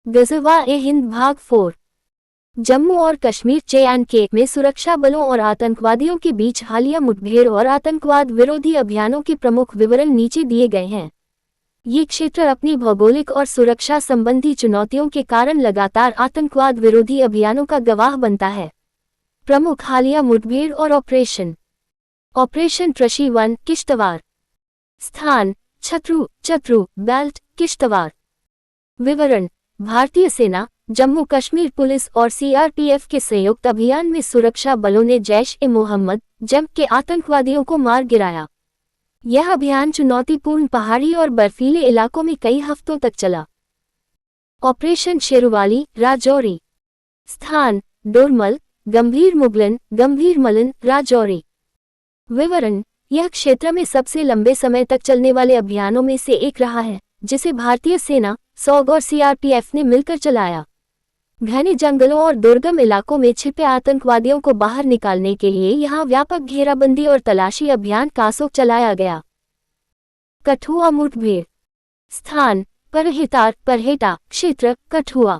ग़ज़वा-ए-हिंद भाग 4। जम्मू और कश्मीर जे.एंड.के में सुरक्षा बलों और आतंकवादियों के बीच हालिया मुठभेड़ और आतंकवाद विरोधी अभियानों के प्रमुख विवरण नीचे दिए गए हैं। ये क्षेत्र अपनी भौगोलिक और सुरक्षा संबंधी चुनौतियों के कारण लगातार आतंकवाद विरोधी अभियानों का गवाह बनता है। प्रमुख हालिया मुठभेड़ और ऑपरेशन ट्रशी-1 किश्तवाड़। स्थान छतरू बेल्ट किश्तवाड़। विवरण: भारतीय सेना, जम्मू कश्मीर पुलिस और सीआरपीएफ के संयुक्त अभियान में सुरक्षा बलों ने जैश-ए-मोहम्मद (जम) के आतंकवादियों को मार गिराया। यह अभियान चुनौतीपूर्ण पहाड़ी और बर्फीले इलाकों में कई हफ्तों तक चला। ऑपरेशन शेरवाली राजौरी। स्थान डोरमल गंभीर मलन राजौरी। विवरण: यह क्षेत्र में सबसे लंबे समय तक चलने वाले अभियानों में से एक रहा है, जिसे भारतीय सेना, सौग और सीआरपीएफ ने मिलकर चलाया। घने जंगलों और दुर्गम इलाकों में छिपे आतंकवादियों को बाहर निकालने के लिए यहां व्यापक घेराबंदी और तलाशी अभियान कासों चलाया गया। कठुआ मुठभेड़। स्थान परहेटा क्षेत्र कठुआ।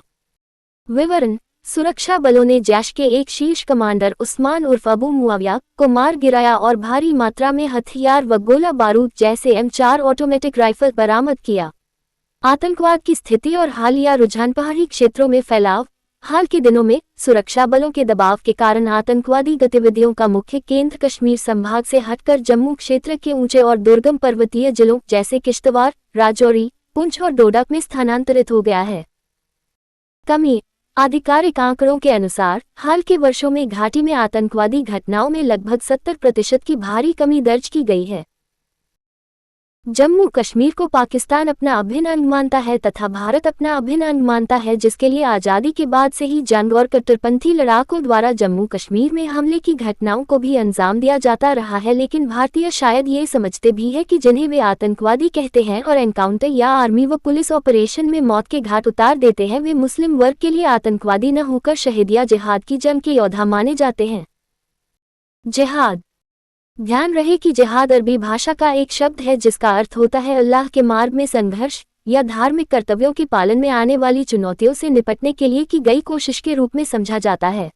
विवरण: सुरक्षा बलों ने जैश के एक शीर्ष कमांडर उस्मान उर्फ अबू मुआविया को मार गिराया और भारी मात्रा में हथियार व गोला बारूद जैसे M4 ऑटोमेटिक राइफल बरामद किया। आतंकवाद की स्थिति और हालिया रुझान पहाड़ी क्षेत्रों में फैलाव। हाल के दिनों में सुरक्षा बलों के दबाव के कारण आतंकवादी गतिविधियों का मुख्य केंद्र कश्मीर संभाग से हटकर जम्मू क्षेत्र के ऊंचे और दुर्गम पर्वतीय जिलों जैसे किश्तवाड़, राजौरी, पुंछ और डोडा में स्थानांतरित हो गया है। कमी: आधिकारिक आंकड़ों के अनुसार हाल के वर्षों में घाटी में आतंकवादी घटनाओं में लगभग 70% की भारी कमी दर्ज की गई है। जम्मू कश्मीर को पाकिस्तान अपना अभिन्न अंग मानता है तथा भारत अपना अभिन्न अंग मानता है, जिसके लिए आज़ादी के बाद से ही जंग और कट्टरपंथी लड़ाकों द्वारा जम्मू कश्मीर में हमले की घटनाओं को भी अंजाम दिया जाता रहा है। लेकिन भारतीय शायद ये समझते भी है कि जिन्हें वे आतंकवादी कहते हैं और एनकाउंटर या आर्मी व पुलिस ऑपरेशन में मौत के घाट उतार देते हैं, वे मुस्लिम वर्ग के लिए आतंकवादी न होकर शहीद या जिहाद की जंग के योद्धा माने जाते हैं। जिहाद। ध्यान रहे कि जिहाद अरबी भाषा का एक शब्द है जिसका अर्थ होता है अल्लाह के मार्ग में संघर्ष या धार्मिक कर्तव्यों के पालन में आने वाली चुनौतियों से निपटने के लिए की गई कोशिश के रूप में समझा जाता है।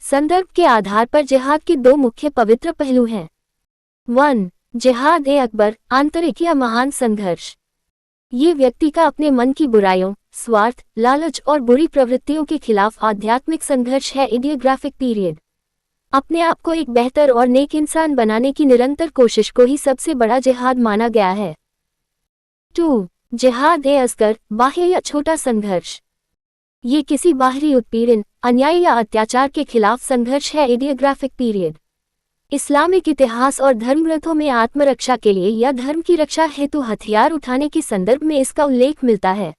संदर्भ के आधार पर जिहाद के दो मुख्य पवित्र पहलू हैं। 1. जिहाद-ए-अकबर, आंतरिक या महान संघर्ष। ये व्यक्ति का अपने मन की बुराइयों, स्वार्थ, लालच और बुरी प्रवृत्तियों के खिलाफ आध्यात्मिक संघर्ष है। Idiographic period. अपने आप को एक बेहतर और नेक इंसान बनाने की निरंतर कोशिश को ही सबसे बड़ा जिहाद माना गया है। 2. जिहाद-ए-असगर, बाह्य या छोटा संघर्ष। ये किसी बाहरी उत्पीड़न, अन्याय या अत्याचार के खिलाफ संघर्ष है। Idiographic period. इस्लामिक इतिहास और धर्म ग्रंथों में आत्मरक्षा के लिए या धर्म की रक्षा हेतु हथियार उठाने के संदर्भ में इसका उल्लेख मिलता है।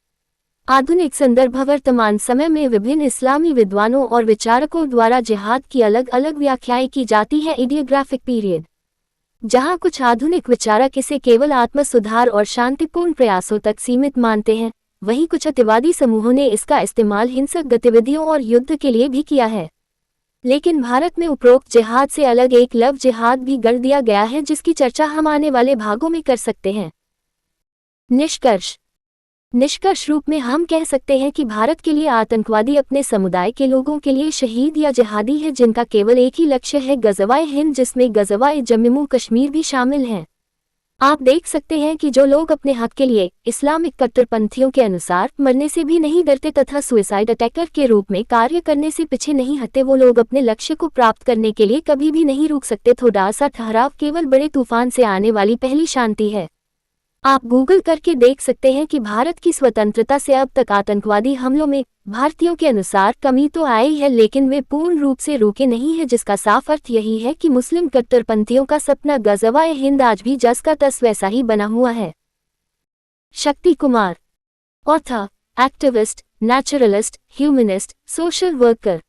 आधुनिक संदर्भ वर्तमान समय में विभिन्न इस्लामी विद्वानों और विचारकों द्वारा जिहाद की अलग अलग व्याख्याएं की जाती है। Idiographic period. जहां कुछ आधुनिक विचारक इसे केवल आत्म सुधार और शांतिपूर्ण प्रयासों तक सीमित मानते हैं, वहीं कुछ अतिवादी समूहों ने इसका इस्तेमाल हिंसक गतिविधियों और युद्ध के लिए भी किया है। लेकिन भारत में उपरोक्त जिहाद से अलग एक लव जिहाद भी गढ़ दिया गया है, जिसकी चर्चा हम आने वाले भागों में कर सकते हैं। निष्कर्ष रूप में हम कह सकते हैं कि भारत के लिए आतंकवादी अपने समुदाय के लोगों के लिए शहीद या जिहादी है, जिनका केवल एक ही लक्ष्य है, ग़ज़वा-ए-हिंद, जिसमें ग़ज़वा-ए-जम्मू कश्मीर भी शामिल हैं। आप देख सकते हैं कि जो लोग अपने हक के लिए इस्लामिक कट्टरपंथियों के अनुसार मरने से भी नहीं डरते तथा सुसाइड अटैकर के रूप में कार्य करने से पीछे नहीं हटते, वो लोग अपने लक्ष्य को प्राप्त करने के लिए कभी भी नहीं रुक सकते। थोड़ा सा ठहराव केवल बड़े तूफान से आने वाली पहली शांति है। आप गूगल करके देख सकते हैं कि भारत की स्वतंत्रता से अब तक आतंकवादी हमलों में भारतीयों के अनुसार कमी तो आई है, लेकिन वे पूर्ण रूप से रुके नहीं हैं, जिसका साफ अर्थ यही है कि मुस्लिम कट्टरपंथियों का सपना ग़ज़वा-ए-हिंद आज भी जस का तस वैसा ही बना हुआ है। Shakti Kumar, author, activist, naturalist, humanist, social worker.